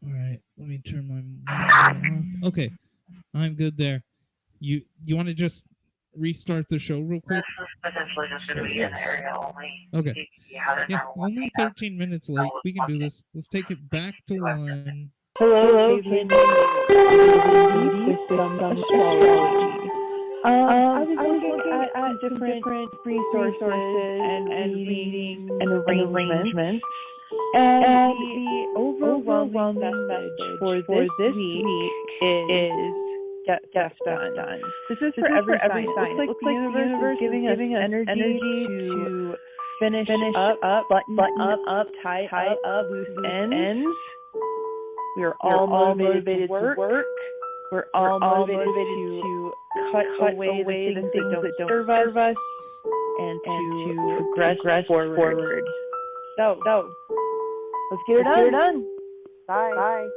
All right, let me turn my monitor off. Okay, I'm good there. You want to just restart the show real quick? Potentially just going to be an area only. Okay. You have it Yeah, now. only 13 minutes late. We can do this. Let's take it back to one. Hello, caveman. With some astrology. I was looking at different resources and readings and arrangements, and the overwhelming message for this week is get stuff done. This is for every sign. It looks like the universe is giving us energy to finish up, button up, tie up loose ends. We are all motivated to work. We're all motivated to cut away the things that don't serve us and to progress forward. So let's get it done. Bye.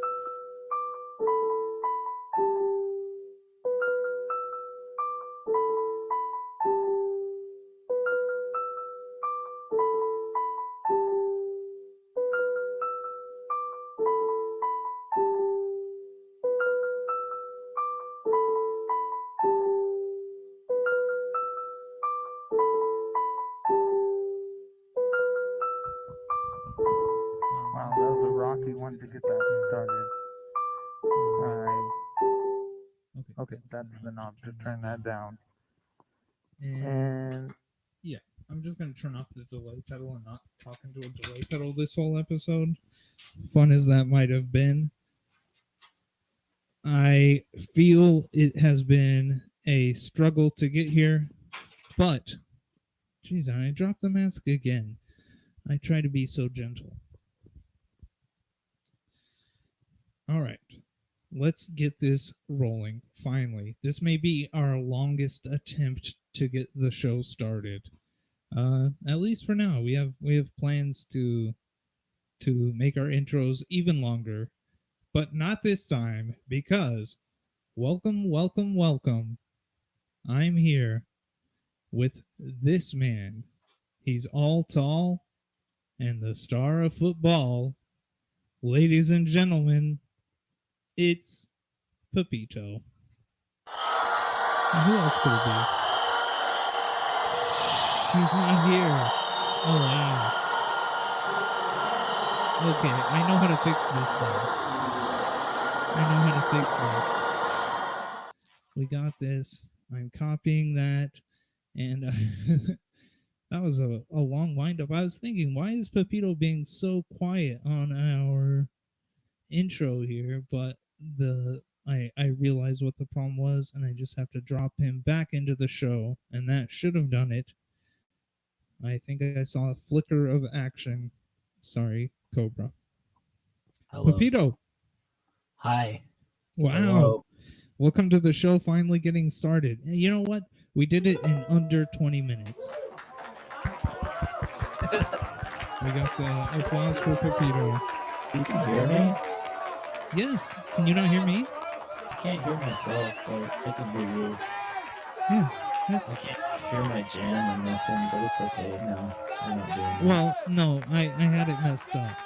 Wow, that was a rocky one to get that started. Alright. Okay, that's the knob. Just turn that down. And yeah, I'm just going to turn off the delay pedal and not talk into a delay pedal this whole episode. Fun as that might have been, I feel it has been a struggle to get here, but geez, I dropped the mask again. I try to be so gentle. All right, let's get this rolling. Finally, this may be our longest attempt to get the show started. At least for now, we have plans to make our intros even longer, but not this time because welcome. I'm here with this man. He's all tall and the star of football. Ladies and gentlemen, it's Pepito. Now, who else could it be? She's not here. Oh, wow. Okay, I know how to fix this, We got this. I'm copying that. And that was a long wind-up. I was thinking, why is Pepito being so quiet on our intro here? But I realized what the problem was, and I just have to drop him back into the show, and that should have done it. I think I saw a flicker of action. Sorry, Cobra. Hello. Pepito. Hi. Wow. Hello. Welcome to the show finally getting started. You know what? We did it in under 20 minutes. We got the applause for Pepito. You can hear me? Yes. Can you not hear me? I can't hear myself, but I can hear you. Yeah. I can't hear my jam or nothing, but it's okay. No, I'm not doing it. Well, no, I had it messed up.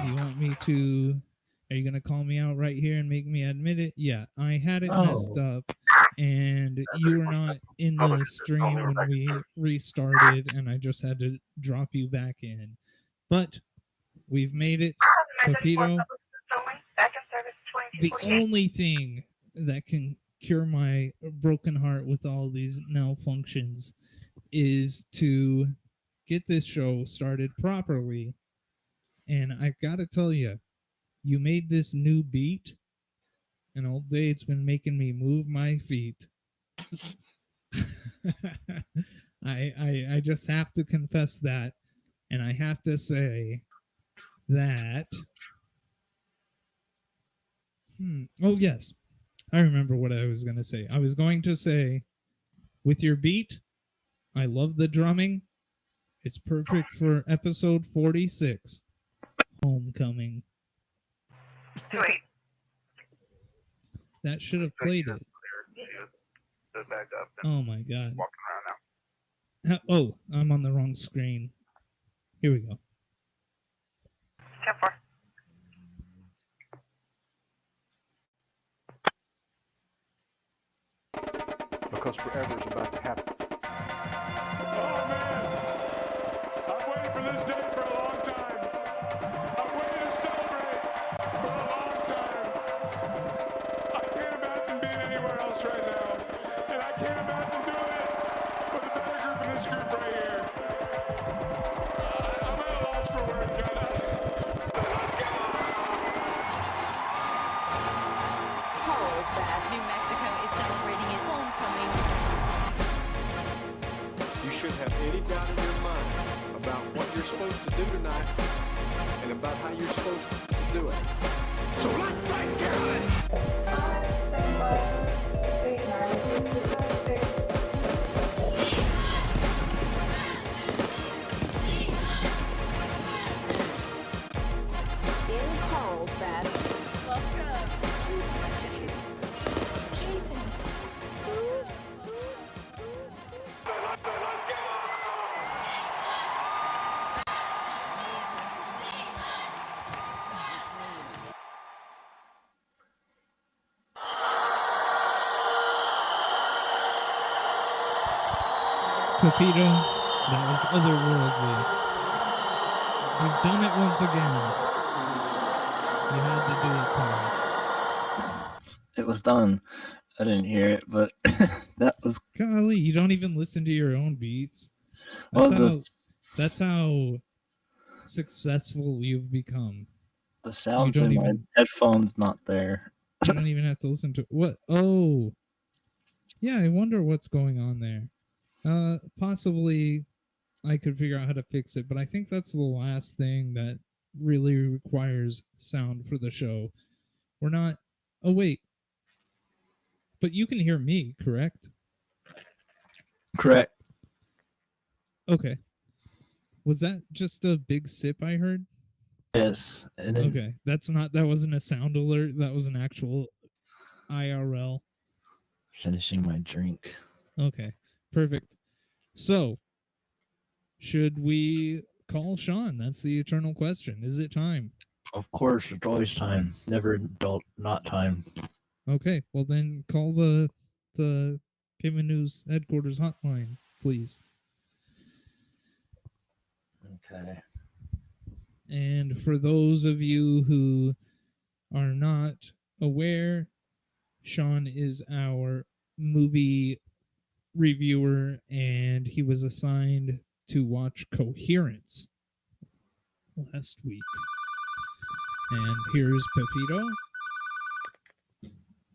Do you want me to... Are you going to call me out right here and make me admit it? Yeah, I had it messed up, and you were not in the stream when we restarted, and I just had to drop you back in. But we've made it. Pepito, the only thing that can cure my broken heart with all these malfunctions is to get this show started properly. And I've got to tell you, you made this new beat, and all day it's been making me move my feet. I just have to confess that, and I have to say that... Oh, yes. I remember what I was going to say. I was going to say, with your beat, I love the drumming. It's perfect for episode 46, Homecoming. Sweet. That should have played it. Back up. Oh my god. Walking around now. Oh, I'm on the wrong screen. Here we go. 10-4. Lost Forever is about to happen. Oh man! I've waited for this day for a long time. I've waited to celebrate for a long time. I can't imagine being anywhere else right now. And I can't imagine doing it with a better group than this group right here. I'm at a loss for words, guys. Let's go! Carlsbad, New Mexico is celebrating its homecoming. You should have any doubt in your mind about what you're supposed to do tonight and about how you're supposed to do it. So let's thank God! 5, 7, 5, 6, 8, 9, 10, 6, 5, 6. In Carlsbad. Welcome to Pepito, that was otherworldly. You've done it once again. You had to do it, Tom. It was done. I didn't hear it, but that was. Golly, you don't even listen to your own beats. Well, That's how successful you've become. the sounds don't in my even- headphones not there. You don't even have to listen to what? Oh, yeah. I wonder what's going on there. Possibly, I could figure out how to fix it, but I think that's the last thing that really requires sound for the show. We're not. Oh wait, but you can hear me, correct? Correct. Okay. Was that just a big sip I heard? Yes. And then Okay, that wasn't a sound alert. That was an actual IRL. finishing my drink. Okay, perfect. So, should we call Sean? That's the eternal question. Is it time? Of course, it's always time. Never not time. Okay, well then call the Cayman News headquarters hotline, please. Okay. And for those of you who are not aware, Sean is our movie reviewer, and he was assigned to watch Coherence last week. And here's Pepito.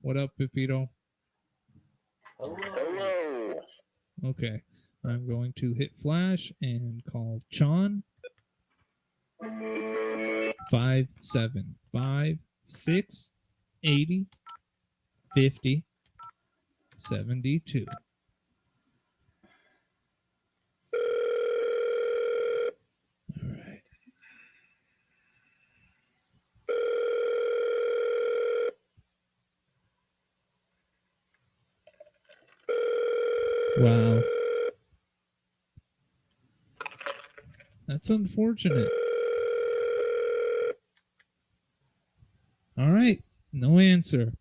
What up, Pepito? Hello. Okay, I'm going to hit flash and call Sean. 5, 7, 5, 6, 80, 50, 72. All right. Wow. That's unfortunate. All right. No answer.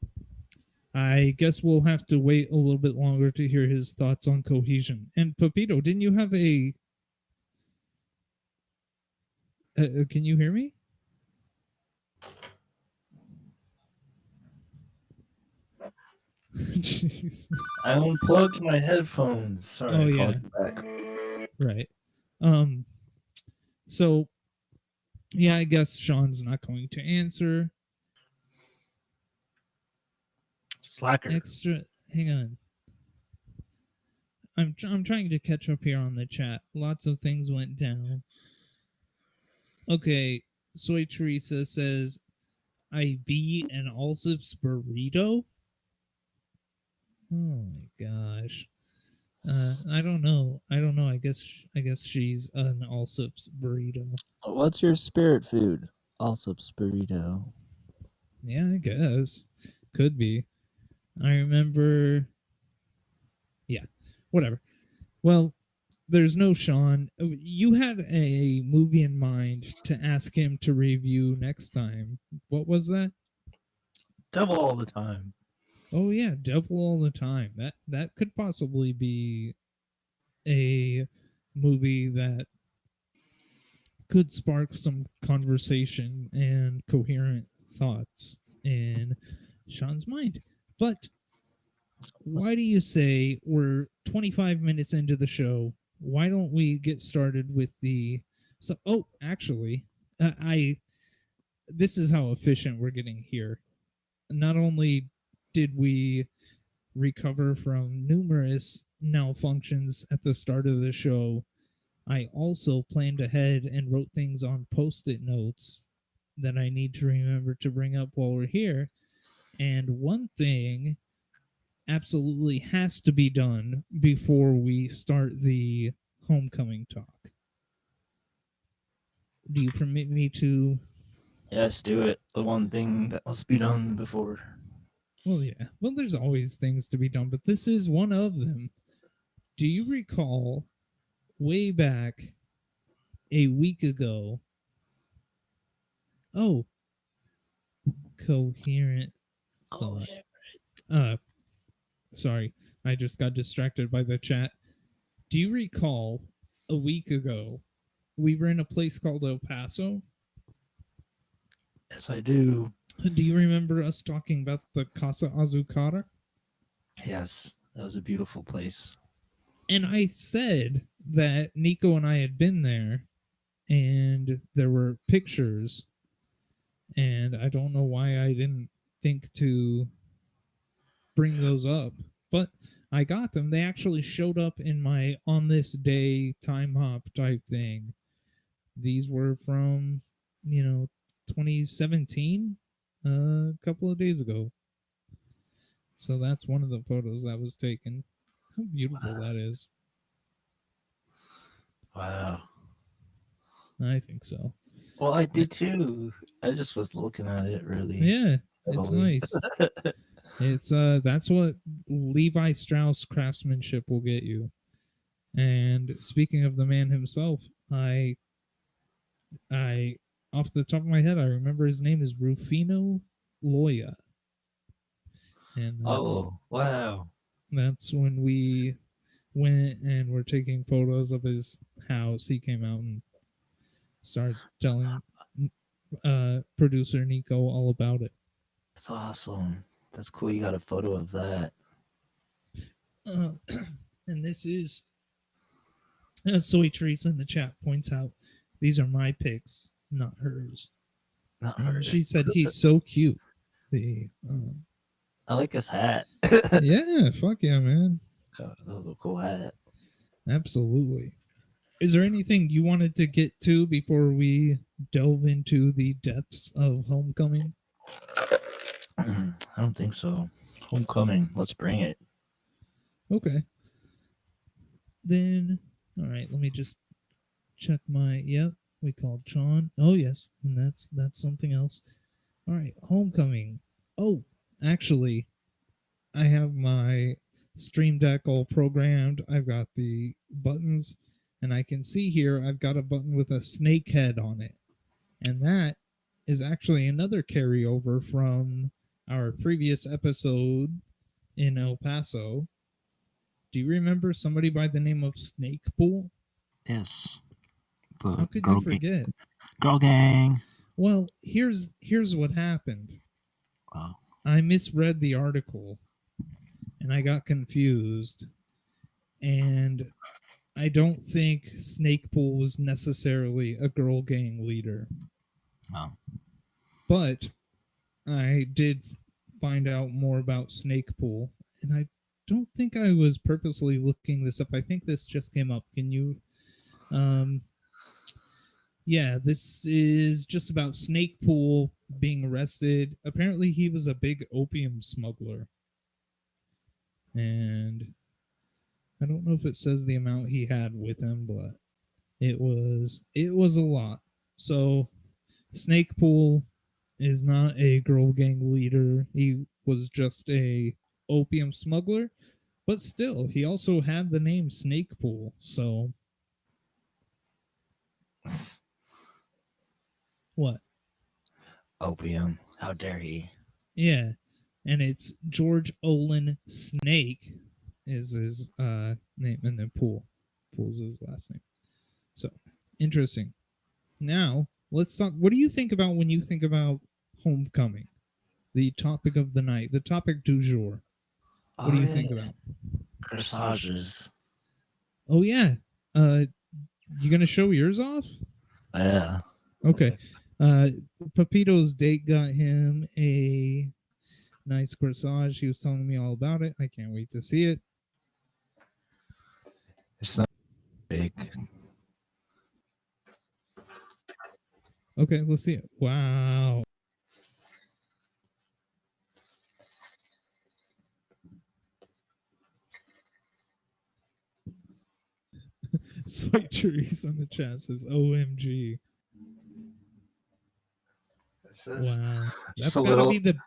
I guess we'll have to wait a little bit longer to hear his thoughts on cohesion. And Pepito, didn't you have a... can you hear me? Jeez. I unplugged my headphones. Sorry. Oh, I yeah. called you back. Right. So, yeah, I guess Sean's not going to answer. Slacker. Extra... Hang on. I'm trying to catch up here on the chat. Lots of things went down. Okay, Soy Teresa says, I be an Allsup's burrito? Oh my gosh. I don't know. I guess she's an Allsup's burrito. What's your spirit food? Allsup's burrito. Yeah, I guess. Could be. I remember... Yeah, whatever. Well, there's no Sean. You had a movie in mind to ask him to review next time. What was that? Double all the time. Oh yeah, Devil All the Time. That could possibly be a movie that could spark some conversation and coherent thoughts in Sean's mind. But why do you say we're 25 minutes into the show? Why don't we get started with the so? Oh, actually, I this is how efficient we're getting here. Not only did we recover from numerous malfunctions at the start of the show, I also planned ahead and wrote things on post it notes that I need to remember to bring up while we're here. And one thing absolutely has to be done before we start the homecoming talk. Do you permit me to? Yes, do it. The one thing that must be done before. Well, yeah. Well, there's always things to be done, but this is one of them. Do you recall way back a week ago? Oh, coherent thought. Sorry, I just got distracted by the chat. Do you recall a week ago we were in a place called El Paso? Yes, I do. Do you remember us talking about the Casa Azucara? Yes, that was a beautiful place. And I said that Nico and I had been there and there were pictures, and I don't know why I didn't think to bring those up, but I got them. They actually showed up in my on this day time hop type thing. These were from, 2017, a couple of days ago. So that's one of the photos that was taken. How beautiful that is. Wow. I think so. Well, I do too. I just was looking at it really. Yeah, it's heavily. nice. It's that's what Levi Strauss craftsmanship will get you. And speaking of the man himself, I off the top of my head I remember his name is Rufino Loya. And wow. That's when we went and were taking photos of his house. He came out and started telling producer Nico all about it. That's awesome. That's cool. You got a photo of that. And this is, as Soy Teresa in the chat points out, these are my pics, not hers. Not And hers. she said he's so cute. I like his hat. Yeah, fuck yeah, man. That was a cool hat. Absolutely. Is there anything you wanted to get to before we delve into the depths of Homecoming? I don't think so. Homecoming. Let's bring it. Okay. Then, all right, let me just check my, yep, we called Sean. Oh, yes, and that's something else. All right, Homecoming. Oh, actually, I have my Stream Deck all programmed. I've got the buttons, and I can see here I've got a button with a snake head on it. And that is actually another carryover from our previous episode in El Paso. Do you remember somebody by the name of Snake Pool? Yes. How could you forget? Girl gang. Well, here's what happened. Wow. I misread the article and I got confused. And I don't think Snake Pool was necessarily a girl gang leader. Oh. But I did find out more about Snake Pool, and I don't think I was purposely looking this up. I think this just came up. Can you yeah, this is just about Snake Pool being arrested. Apparently he was a big opium smuggler. And I don't know if it says the amount he had with him, but it was a lot. So Snake Pool is not a girl gang leader. He was just a opium smuggler, but still, he also had the name Snake Pool. So what? Opium. How dare he? Yeah. and it's George Olin Snake is his name, and then Pool's his last name. So interesting. Now let's talk. What do you think about when you think about homecoming? The topic of the night, the topic du jour. What do you think about? Corsages. Oh yeah. You gonna show yours off? Yeah. Okay. Pepito's date got him a nice corsage. He was telling me all about it. I can't wait to see it. It's not big. Okay, let's see it. Wow. Sweet Therese on the chat says OMG. Wow. That's gotta be the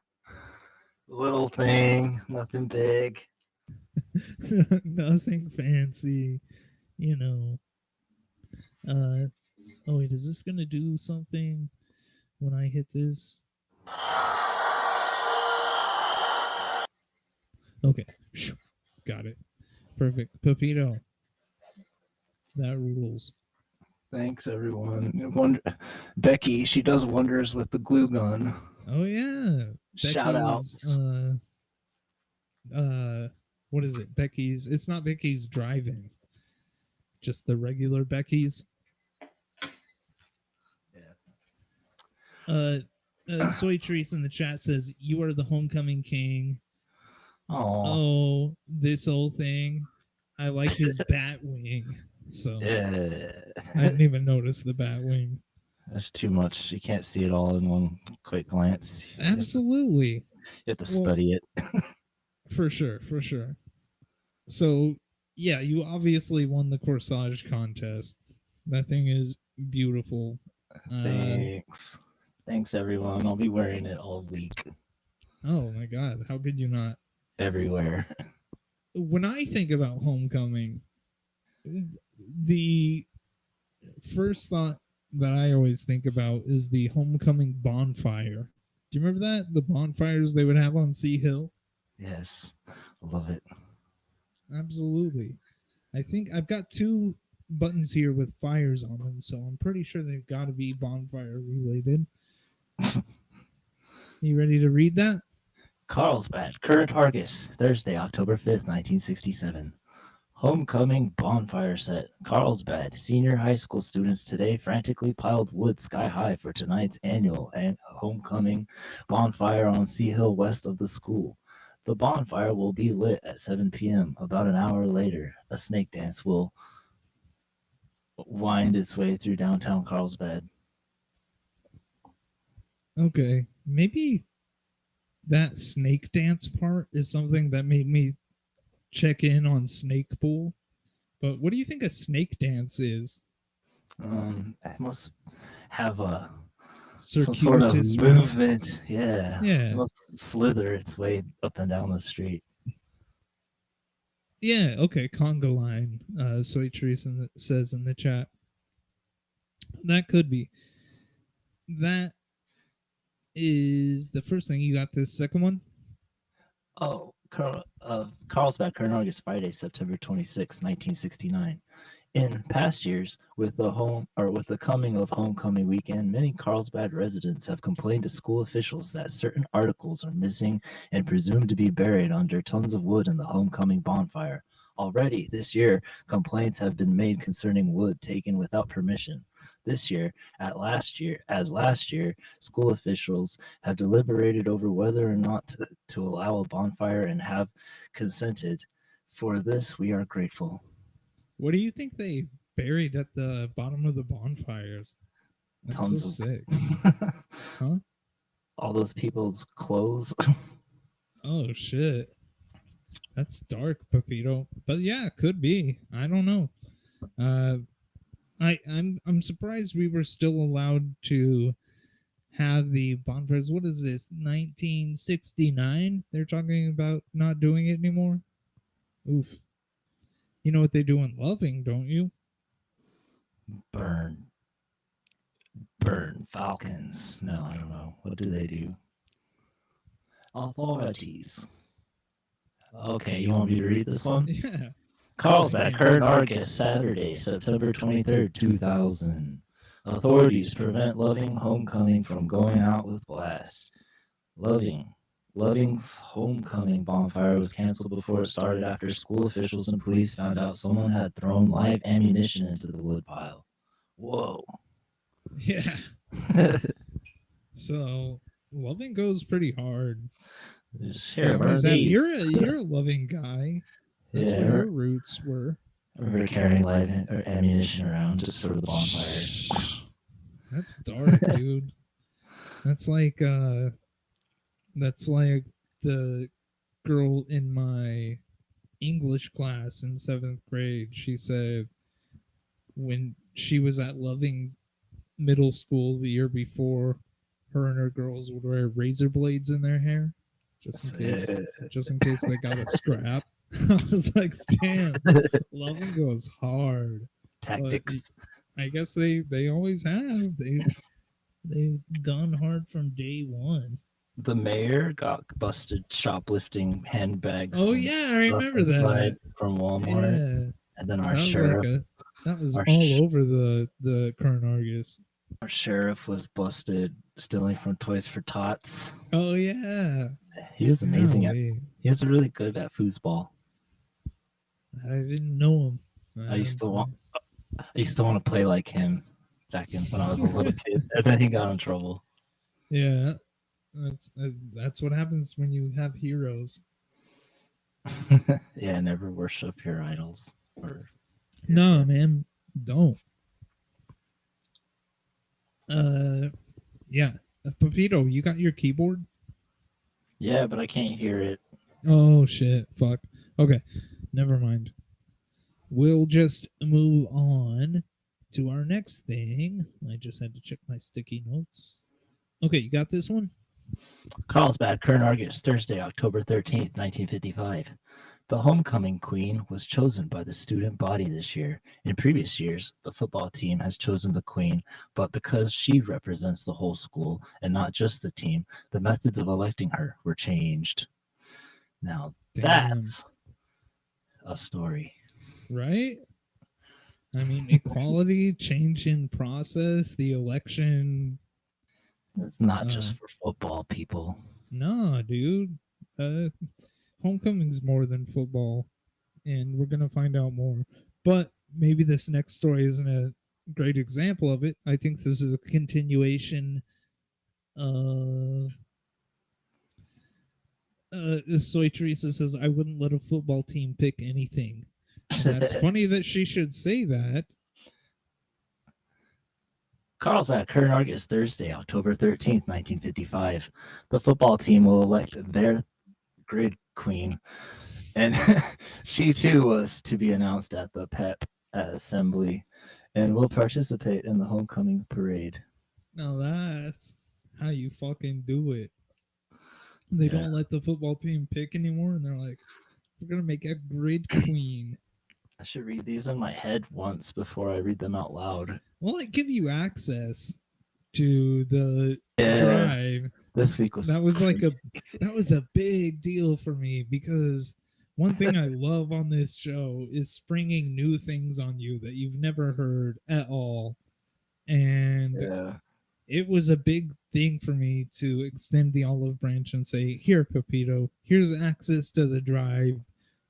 little thing, nothing big. nothing fancy, you know. Oh wait, is this gonna do something when I hit this? Okay. Got it. Perfect. Pepito. That rules. Thanks, everyone. Becky, she does wonders with the glue gun. Oh yeah. Shout out. What is it? Becky's. It's not Becky's driving. Just the regular Becky's. Yeah. Soy Trees in the chat says you are the homecoming king. Oh, this whole thing. I like his bat wing. So yeah. I didn't even notice the bat wing. That's too much. You can't see it all in one quick glance. Absolutely. You have to study it. For sure. So, yeah, you obviously won the corsage contest. That thing is beautiful. Thanks, everyone. I'll be wearing it all week. Oh, my God. How could you not? Everywhere. When I think about homecoming, the first thought that I always think about is the homecoming bonfire. Do you remember that? The bonfires they would have on Sea Hill? Yes. I love it. Absolutely. I think I've got 2 buttons here with fires on them, so I'm pretty sure they've got to be bonfire related. You ready to read that? Carlsbad, current Argus, Thursday, October 5th, 1967. Homecoming bonfire set. Carlsbad, senior high school students today frantically piled wood sky high for tonight's annual and homecoming bonfire on Sea Hill west of the school. The bonfire will be lit at 7 p.m. About an hour later, a snake dance will wind its way through downtown Carlsbad. Okay, maybe that snake dance part is something that made me check in on Snake Pool. But what do you think a snake dance is? It must have a circuitous some sort of movement. Yeah. Yeah. It must slither its way up and down the street. Yeah, okay, conga line. Soy Teresa says in the chat. That could be. That is the first thing. You got the second one? Oh, Carlsbad, current August, Friday, September 26, 1969. In past years, with the coming of homecoming weekend, many Carlsbad residents have complained to school officials that certain articles are missing and presumed to be buried under tons of wood in the homecoming bonfire. Already this year, complaints have been made concerning wood taken without permission. This year, as last year, school officials have deliberated over whether or not to allow a bonfire and have consented. For this, we are grateful. What do you think they buried at the bottom of the bonfires? That's Tons so of sick. Huh? All those people's clothes. Oh shit. That's dark, Pepito. But yeah, it could be. I don't know. I'm surprised we were still allowed to have the bonfires. What is this? 1969? They're talking about not doing it anymore? Oof. You know what they do in Loving, don't you? Burn falcons. No, I don't know. What do they do? Authorities. Okay, you want me to read this one? Yeah. Carlsbad, current August, Saturday, September 23rd, 2000. Authorities prevent Loving homecoming from going out with blast. Loving's homecoming bonfire was canceled before it started after school officials and police found out someone had thrown live ammunition into the woodpile. Whoa. Yeah. So Loving goes pretty hard. Sure, You're a Loving guy. That's Yeah, where your roots were. we're carrying live ammunition around just for the bonfires. That's dark, dude. That's like the girl in my English class in 7th grade. She said when she was at Loving Middle School the year before, her and her girls would wear razor blades in their hair just in case they got a scrap. I was like, damn, Loving goes hard. Tactics. But I guess they always have. They've gone hard from day one. The mayor got busted shoplifting handbags. Oh yeah, I remember that from Walmart. Yeah, And then our that was sheriff, that was all over the current Argus. our sheriff was busted stealing from Toys for Tots. Oh yeah, He was amazing Golly. he was really good at foosball. I didn't know him. I used to want to play like him back when I was a little kid, and then he got in trouble. Yeah, that's what happens when you have heroes. Yeah, never worship your idols. No, man, don't. Yeah, Pepito, you got your keyboard? Yeah, but I can't hear it. Oh shit, fuck. Okay, never mind. We'll just move on to our next thing. I just had to check my sticky notes. Okay, you got this one? Carlsbad, current Argus, Thursday, October 13th, 1955. The homecoming queen was chosen by the student body this year. In previous years, the football team has chosen the queen, but because she represents the whole school and not just the team, the methods of electing her were changed. Now, Damn. that's a story. Right? I mean, equality, change in process, the election. It's not just for football people. No, dude. Homecoming's more than football, and we're gonna find out more. But maybe this next story isn't a great example of it. I think this is a continuation. Soy Teresa says, "I wouldn't let a football team pick anything." And that's funny that she should say that. Carlsbad, current Argus, Thursday, October 13th, 1955. The football team will elect their grid queen, and she too was to be announced at the PEP assembly and will participate in the homecoming parade. Now that's how you fucking do it. They don't let the football team pick anymore, and they're like, we're going to make a grid queen. I should read these in my head once before I read them out loud. Well, I give you access to the drive. This week was that was a big deal for me, because one thing I love on this show is springing new things on you that you've never heard at all. And it was a big thing for me to extend the olive branch and say, here, Pepito, here's access to the drive.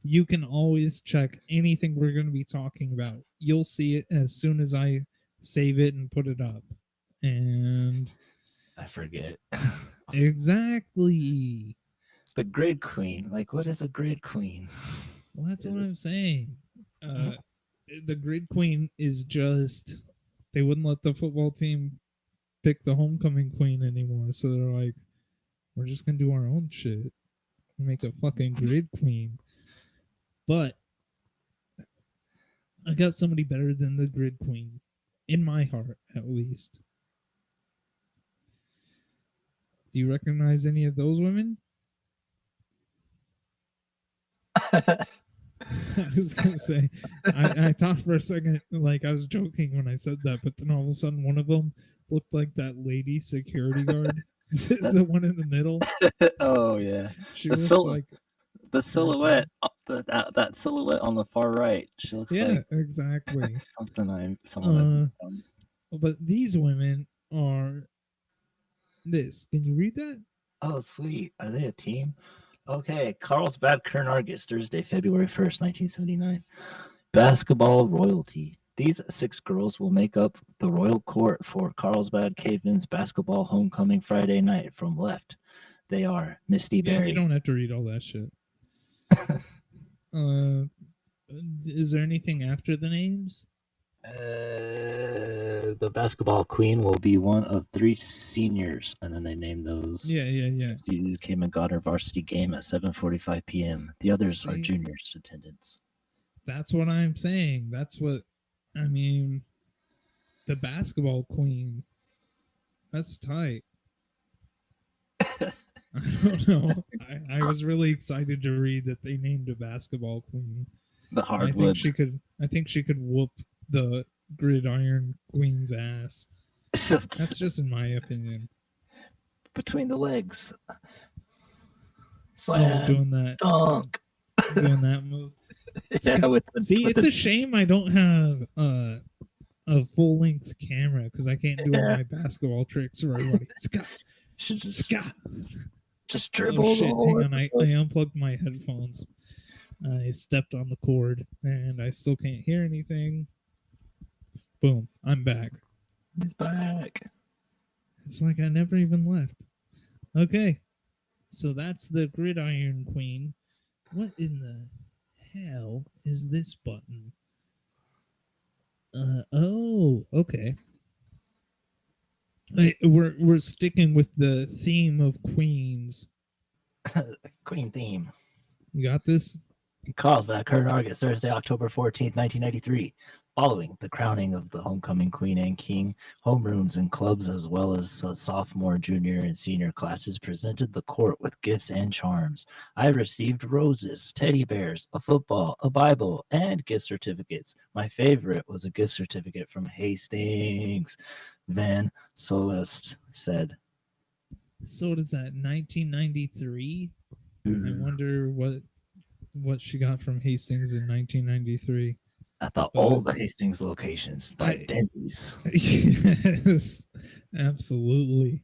You can always check anything we're going to be talking about. You'll see it as soon as I save it and put it up. And I forget. Exactly. The grid queen. Like, what is a grid queen? Well, that's what I'm saying. The grid queen is just, they wouldn't let the football team pick the homecoming queen anymore. So they're like, we're just going to do our own shit. Make a fucking grid queen. But I got somebody better than the grid queen. In my heart, at least. Do you recognize any of those women? I was going to say, I thought for a second, like I was joking when I said that, but then all of a sudden one of them looked like that lady security guard The one in the middle. Oh yeah, She the looks sil- like the silhouette, that silhouette on the far right. She looks yeah, like exactly. someone I've Uh, known. but these women are this. Can you read that? Oh sweet, are they a team? Okay, Carlsbad Kernargis, Thursday, February 1st, 1979. Basketball royalty. These 6 girls will make up the royal court for Carlsbad Cavemen's basketball homecoming Friday night from left. They are Misty Yeah, you Berry. don't have to read all that shit. Is there anything after the names? The basketball queen will be one of 3 seniors, and then they name those. Yeah. She came and got her varsity game at 7:45 p.m. The others are See? juniors attendance. That's what I'm saying. That's what I mean. The basketball queen. That's tight. I don't know. I was really excited to read that they named a basketball queen. The I hardwood. think she could whoop the gridiron queen's ass. That's just in my opinion. Between the legs. Oh, Slam. doing that move. Yeah, See, it's a shame I don't have a full length camera because I can't do all my basketball tricks for everybody. Scott, should just oh dribble. shit! Hang on, I unplugged my headphones. I stepped on the cord and I still can't hear anything. Boom! I'm back. He's back. It's like I never even left. Okay, so that's the gridiron queen. What in the hell is this button? Oh, okay. We're sticking with the theme of queens. Queen theme. You got this? Carlsbad, Kernargis, Thursday, October 14th, 1993. Following the crowning of the homecoming queen and king, homerooms and clubs, as well as sophomore, junior, and senior classes, presented the court with gifts and charms. I received roses, teddy bears, a football, a Bible, and gift certificates. My favorite was a gift certificate from Hastings. Van Solist said. So what is that? 1993. I wonder what she got from Hastings in 1993. At the old Hastings locations by Denny's. Yes, absolutely.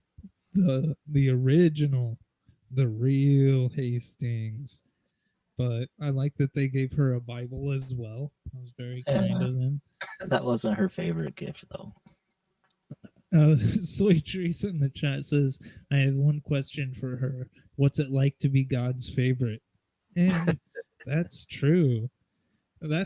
The original, the real Hastings. But I like that they gave her a Bible as well. That was very kind of them. That wasn't her favorite gift, though. Soy Teresa in the chat says, I have one question for her. What's it like to be God's favorite? And that's true. I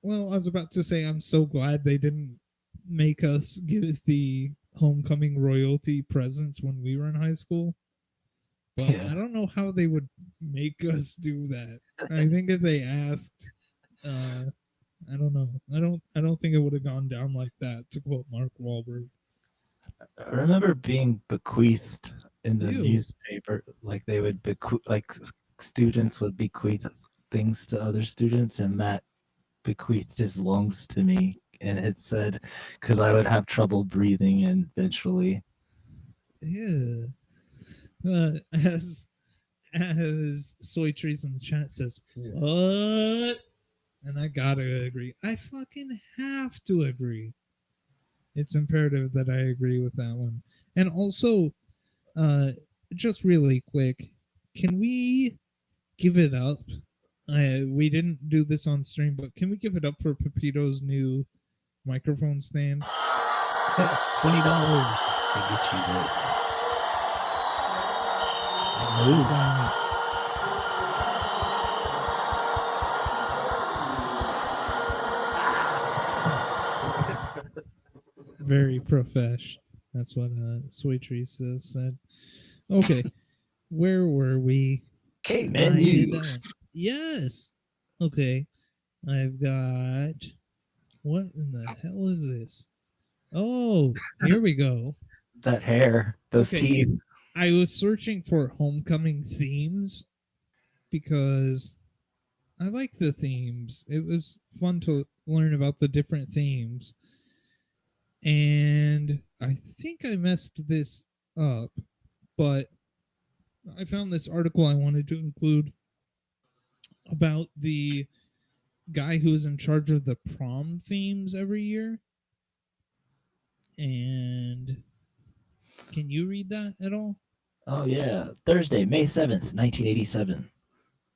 was about to say I'm so glad they didn't make us give the homecoming royalty presents when we were in high school. But yeah. I don't know how they would make us do that. I think if they asked, I don't know. I don't think it would have gone down like that, to quote Mark Wahlberg. I remember being bequeathed in the newspaper, like they would like students would bequeath things to other students, and Matt bequeathed his lungs to me, and it said because I would have trouble breathing and eventually. Yeah. As Soy Trees in the chat says, what? And I gotta agree. I fucking have to agree. It's imperative that I agree with that one. And also, just really quick, can we give it up? We didn't do this on stream, but can we give it up for Pepito's new microphone stand? $20 to get you this. Move. Very profesh. That's what Sweet Teresa said. Okay, where were we? Caveman news. Yes. Okay, I've got. What in the hell is this? Oh, here we go. That hair, those teeth. I was searching for homecoming themes because I like the themes. It was fun to learn about the different themes. And I think I messed this up, but I found this article I wanted to include about the guy who's in charge of the prom themes every year. And can you read that at all? Oh, yeah. Thursday, May 7th, 1987.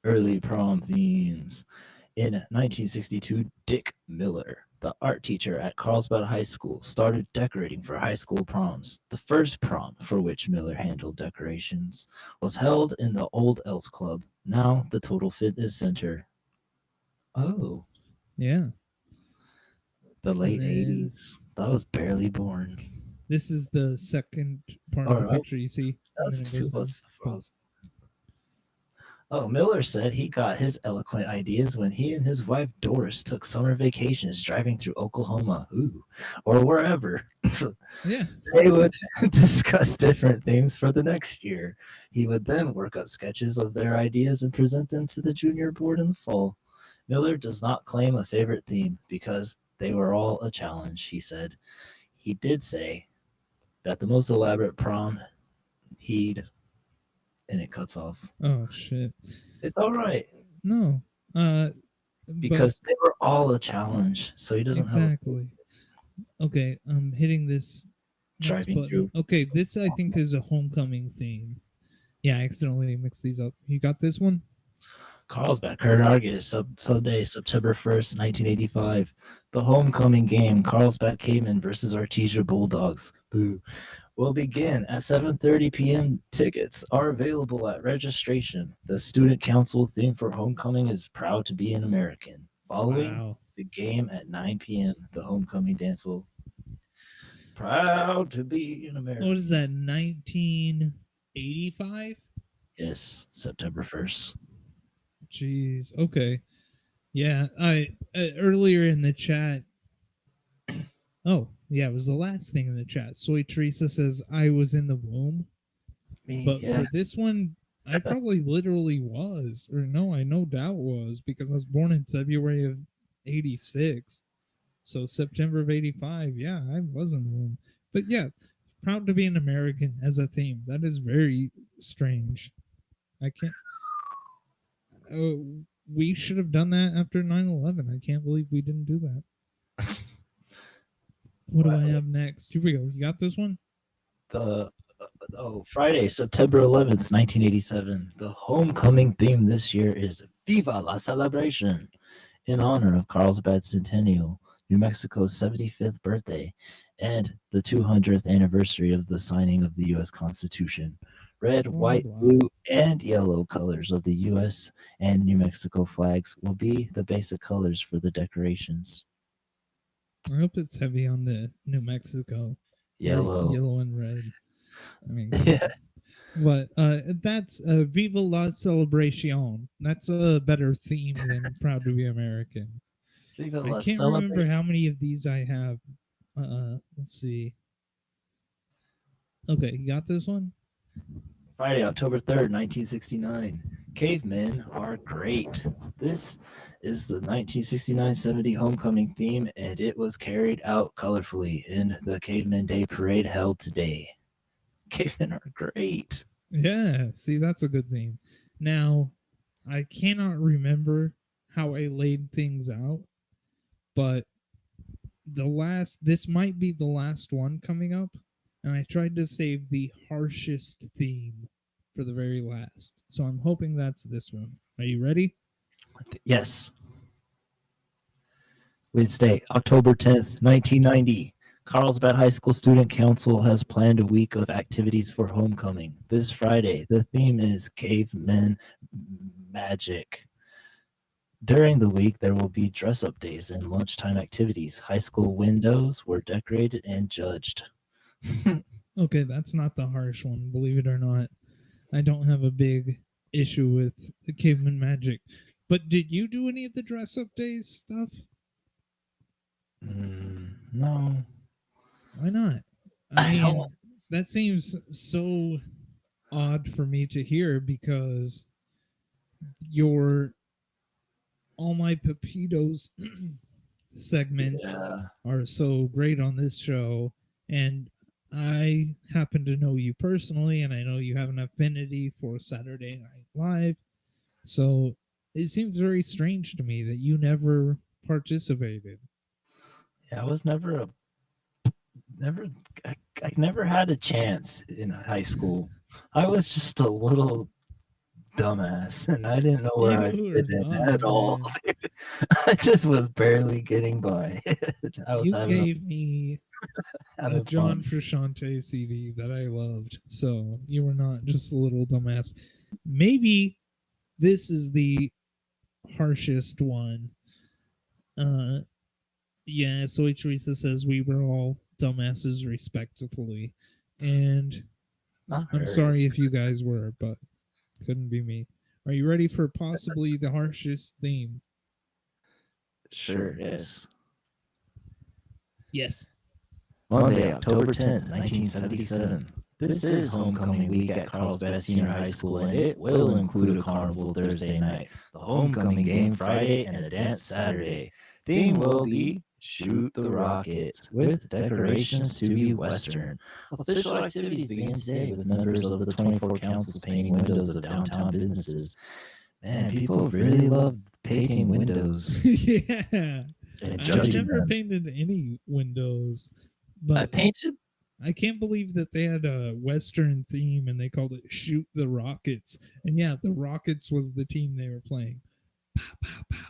Early prom themes. In 1962, Dick Miller, the art teacher at Carlsbad High School, started decorating for high school proms. The first prom for which Miller handled decorations was held in the Old Elks Club, now the Total Fitness Center. Oh, Yeah. the late then- 80s. That was barely born. This is the second part of the Alright. picture you see. and That's then it two goes down. plus. Oh, Miller said he got his eloquent ideas when he and his wife Doris took summer vacations driving through Oklahoma, or wherever. Yeah. They would discuss different themes for the next year. He would then work up sketches of their ideas and present them to the junior board in the fall. Miller does not claim a favorite theme because they were all a challenge, he said. He did say that the most elaborate prom he'd, and it cuts off. Oh shit. It's all right No. because they were all a challenge. So he doesn't exactly. Okay, I'm hitting this next Driving button. through. Okay, this I think is a homecoming theme. Yeah, I accidentally mixed these up. You got this one? Carlsbad Carnegie, Sunday, September 1st, 1985. The homecoming game, Carlsbad Cavemen versus Artesia Bulldogs. Boo. Will begin at 7:30 p.m. Tickets are available at registration. The student council theme for homecoming is Proud to be an American. Following Wow. the game at 9 p.m., the homecoming dance will Proud to be an American. What is that, 1985? Yes, September 1st. Jeez. Okay. Yeah, I earlier in the chat. Oh, yeah, it was the last thing in the chat. Soy Teresa says I was in the womb. But Yeah. for this one, I probably literally was. Or no, I no doubt was because I was born in February of 86. So September of 85, yeah, I was in the womb. But yeah, proud to be an American as a theme. That is very strange. I can't. We should have done that after 9/11. I can't believe we didn't do that. What do I have next? Here we go. You got this one? Friday, September 11th, 1987. The homecoming theme this year is Viva la Celebration in honor of Carlsbad's centennial, New Mexico's 75th birthday, and the 200th anniversary of the signing of the U.S. Constitution. Red, white, blue, and yellow colors of the U.S. and New Mexico flags will be the basic colors for the decorations. I hope it's heavy on the New Mexico. Yellow. Yellow and red. I mean, yeah. But that's Viva la Celebration. That's a better theme than Proud to be American. Viva I la can't remember how many of these I have. Let's see. Okay, you got this one? Friday, October 3rd, 1969. Cavemen are great. This is the 1969-70 homecoming theme, and it was carried out colorfully in the Caveman Day Parade held today. Cavemen are great. Yeah, see, that's a good theme. Now, I cannot remember how I laid things out, but this might be the last one coming up, and I tried to save the harshest theme for the very last. So I'm hoping that's this one. Are you ready? Yes. Wednesday, October 10th, 1990. Carlsbad High School Student Council has planned a week of activities for homecoming. This Friday, the theme is Cavemen Magic. During the week, there will be dress-up days and lunchtime activities. High school windows were decorated and judged. Okay, that's not the harsh one, believe it or not. I don't have a big issue with the Caveman Magic. But did you do any of the dress-up days stuff? No. Why not? I mean, that seems so odd for me to hear because All My Pepitos segments Yeah. are so great on this show. And I happen to know you personally, and I know you have an affinity for Saturday Night Live. So it seems very strange to me that you never participated. Yeah, I was never I never had a chance in high school. I was just a little dumbass and I didn't know where I You fit were in not, at all. man. I just was barely getting by. I was You having gave me a having John fun. Frusciante CD that I loved. So you were not just a little dumbass. Maybe this is the harshest one. Uh, yeah, Soy Teresa says we were all dumbasses respectfully. And Not I'm very. sorry if you guys were, but couldn't be me. Are you ready for possibly the harshest theme? Sure, yes. Yes. Monday, October 10th, 1977. This is homecoming week at Carlsbad Senior High School, and it will include a carnival Thursday night, the homecoming game Friday, and a dance Saturday. Theme will be Shoot the Rockets, with decorations to be Western. Official activities begin today with members of the 24 councils painting windows of downtown businesses. Man, people really love painting windows Yeah. and I've judging never them. painted any windows, I but painted I can't believe that they had a Western theme and they called it Shoot the Rockets. And yeah, the Rockets was the team they were playing. Pow, pow, pow.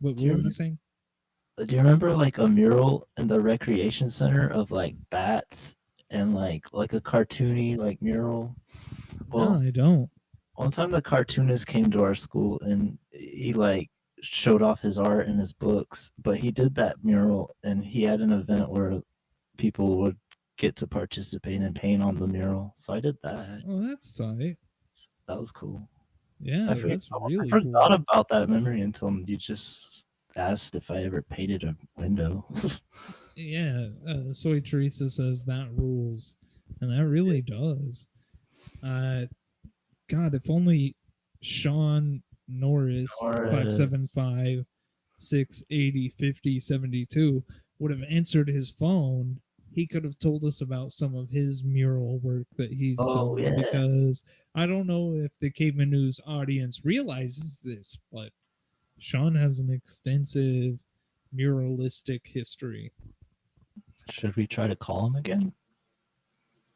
What were you saying? Do you remember like a mural in the recreation center of like bats and like a cartoony like mural? No, Well, I don't. one time the cartoonist came to our school and he like showed off his art and his books, but he did that mural and he had an event where people would get to participate and paint on the mural. So I did that. Oh, that's tight. That was cool. Yeah, I forgot, that's really I forgot cool. about that memory until you just asked if I ever painted a window. Yeah, Soy Teresa says that rules. And that really does. God, if only Sean Norris Or 575 680 50 72 would have answered his phone, he could have told us about some of his mural work that he's Oh, done. yeah. Because I don't know if the Caveman News audience realizes this, but Sean has an extensive muralistic history. should we try to call him again?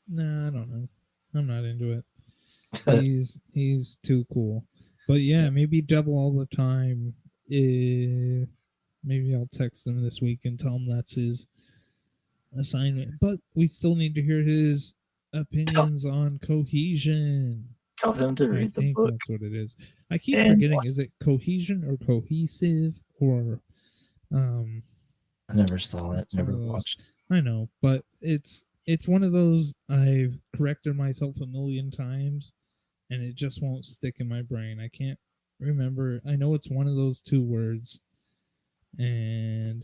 Nah, I don't know. I'm not into it. He's too cool. But yeah, maybe Devil All the Time. Maybe I'll text him this week and tell him that's his assignment. But we still need to hear his opinions on cohesion. Tell him to I read the think book. that's what it is. I keep And forgetting. Is it cohesion or cohesive or I never saw it. it's one Never of those. watched. I know, but it's one of those I've corrected myself a million times and it just won't stick in my brain. I can't remember. I know it's one of those two words. And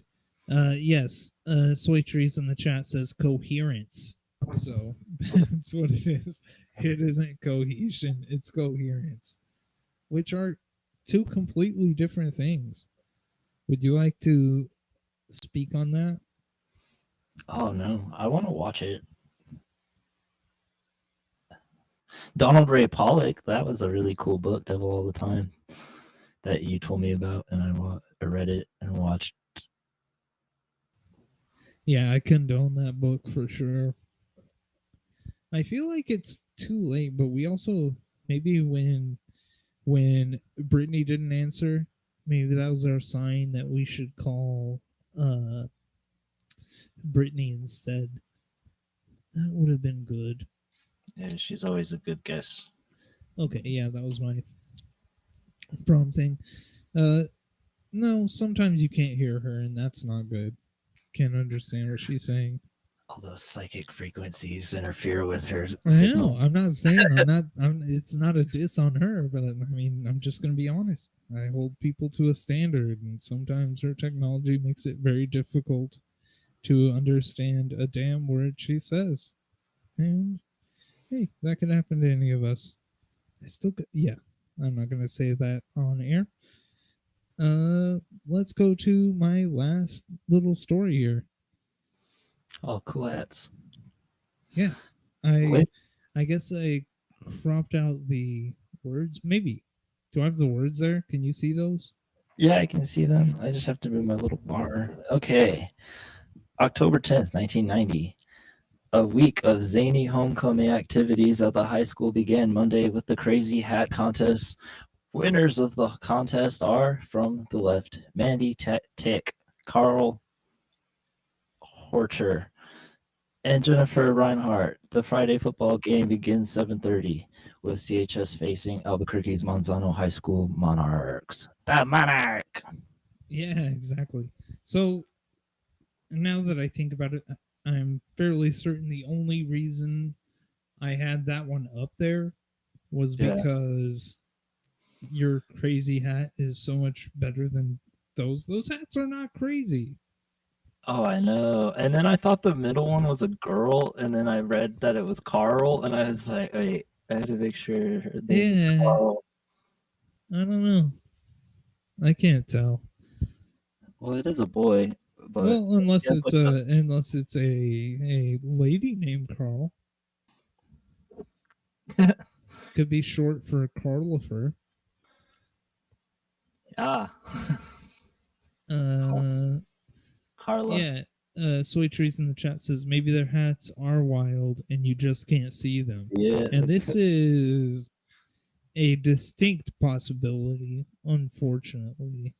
yes, Soy Trees in the chat says coherence. So that's what it is. It isn't cohesion, it's coherence, which are two completely different things. Would you like to speak on that? Oh no, I want to watch it. Donald Ray Pollock. That was a really cool book, Devil All the Time, that you told me about, and I read it and watched. Yeah, I condone that book for sure. I feel like it's too late, but we also maybe when Brittany didn't answer, maybe that was our sign that we should call Brittany instead. That would have been good. Yeah, she's always a good guess. Okay, yeah, that was my prompting. No, sometimes you can't hear her, and that's not good. Can't understand what she's saying. All those psychic frequencies interfere with her I signal. know. I'm not saying it's not a diss on her, but I mean, I'm just going to be honest. I hold people to a standard, and sometimes her technology makes it very difficult to understand a damn word she says. And hey, that could happen to any of us. I still, yeah, I'm not going to say that on air. let's go to my last little story here. Oh, cool hats. Yeah, I Wait. I guess I cropped out the words. Maybe. Do I have the words there? Can you see those? Yeah, I can see them. I just have to move my little bar. Okay. October 10th, 1990. A week of zany homecoming activities at the high school began Monday with the crazy hat contest. Winners of the contest are from the left Mandy Tick, Carl Horcher, and Jennifer Reinhardt. The Friday football game begins 7:30 with CHS facing Albuquerque's Manzano High School Monarchs. The Monarch. Yeah, exactly. So now that I think about it, I'm fairly certain the only reason I had that one up there was Yeah. because your crazy hat is so much better than those. Those hats are not crazy. Oh, I know. And then I thought the middle one was a girl, and then I read that it was Carl, and I was like, wait, I had to make sure her name is Yeah, Carl. I don't know. I can't tell. Well, it is a boy, but Well, unless he has it's a lady named Carl. Could be short for Carlifer. ah, Uh, Carla. yeah. Soy Trees in the chat says maybe their hats are wild and you just can't see them. Yeah. And this is a distinct possibility, unfortunately.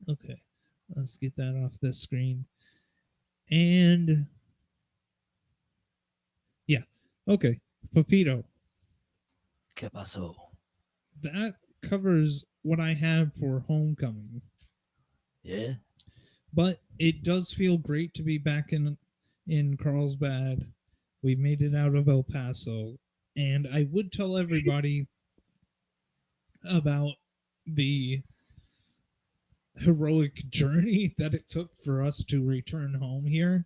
Okay, let's get that off the screen. And yeah, okay, Pepito. ¿Qué pasó? That covers what I have for Homecoming. Yeah. But it does feel great to be back in Carlsbad. We made it out of El Paso, and I would tell everybody about the heroic journey that it took for us to return home here.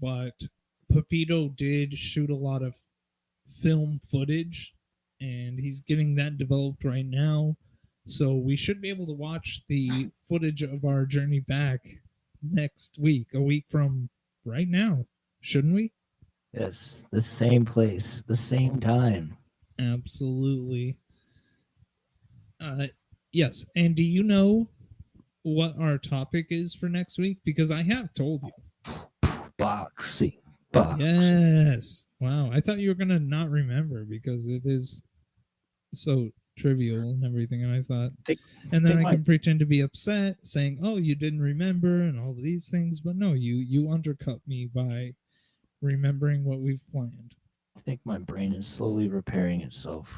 But Pepito did shoot a lot of film footage, and he's getting that developed right now. So we should be able to watch the footage of our journey back next week, a week from right now, shouldn't we? Yes, the same place, the same time. Absolutely. Yes. And do you know what our topic is for next week? Because I have told you. Boxing. Boxing. Yes. Wow. I thought you were going to not remember because it is so trivial and everything. And I thought, and then I can pretend to be upset saying, oh, you didn't remember and all these things. But no, you undercut me by remembering what we've planned. I think my brain is slowly repairing itself.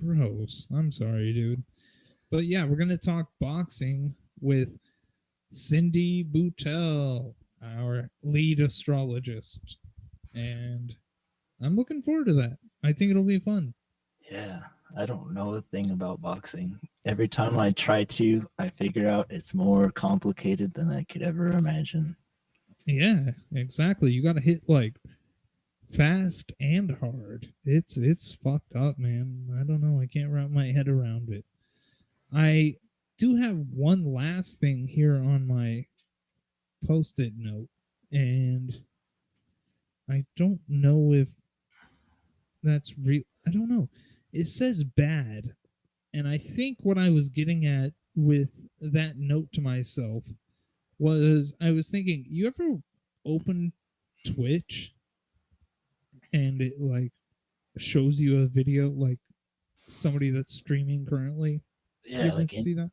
Gross. I'm sorry, dude. But yeah, we're going to talk boxing with Cindy Boutel, our lead astrologist. And I'm looking forward to that. I think it'll be fun. Yeah, I don't know a thing about boxing. Every time I try to, I figure out it's more complicated than I could ever imagine. Yeah, exactly. You got to hit like fast and hard. It's fucked up, man. I don't know. I can't wrap my head around it. I do have one last thing here on my post-it note, and I don't know if that's real. I don't know. It says bad, and I think what I was getting at with that note to myself was I was thinking, you ever open Twitch and it like shows you a video like somebody that's streaming currently? Yeah, like see that?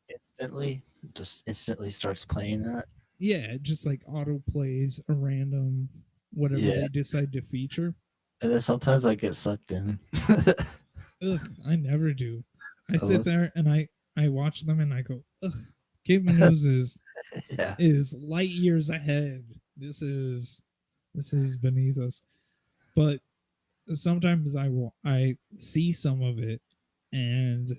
just instantly starts playing that. Yeah, it just like auto plays a random whatever they decide to feature. And then sometimes I get sucked in. Ugh, I never do. I sit there and I watch them and I go, ugh, Caveman News is light years ahead. This is beneath us. But sometimes I see some of it and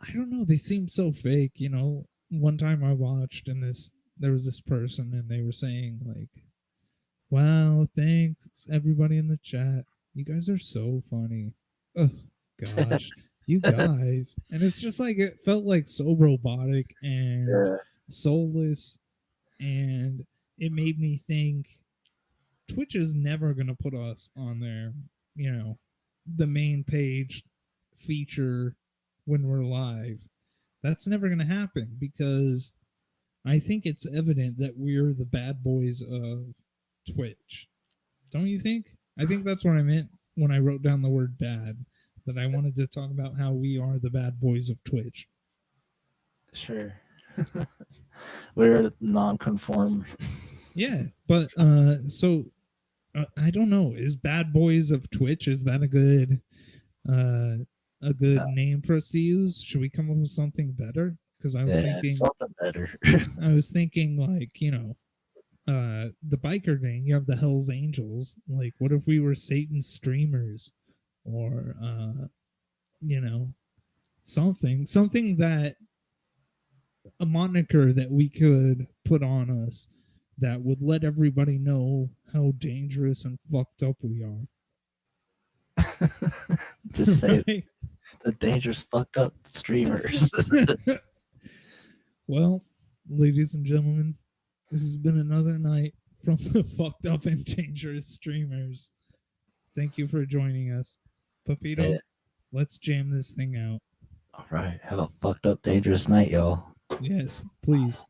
I don't know, they seem so fake, you know. One time I watched and there was this person and they were saying like, wow, thanks everybody in the chat. You guys are so funny. Oh gosh. You guys. And it's just like it felt like so robotic and Yeah. soulless, and it made me think Twitch is never going to put us on their, the main page feature when we're live. That's never going to happen because I think it's evident that we're the bad boys of Twitch. Don't you think? I think that's what I meant when I wrote down the word bad, that I wanted to talk about how we are the bad boys of Twitch. Sure. We're non-conform. Yeah, but so I don't know. Is Bad Boys of Twitch, is that a good name for us to use? Should we come up with something better? Because I was thinking something better. I was thinking like, the biker gang, you have the Hells Angels. Like, what if we were Satan's streamers? Or something that a moniker that we could put on us that would let everybody know how dangerous and fucked up we are. Just say right? The dangerous fucked up streamers. Well, ladies and gentlemen, this has been another night from the fucked up and dangerous streamers. Thank you for joining us. Papito, let's jam this thing out. All right. Have a fucked up dangerous night, y'all. Yes, please.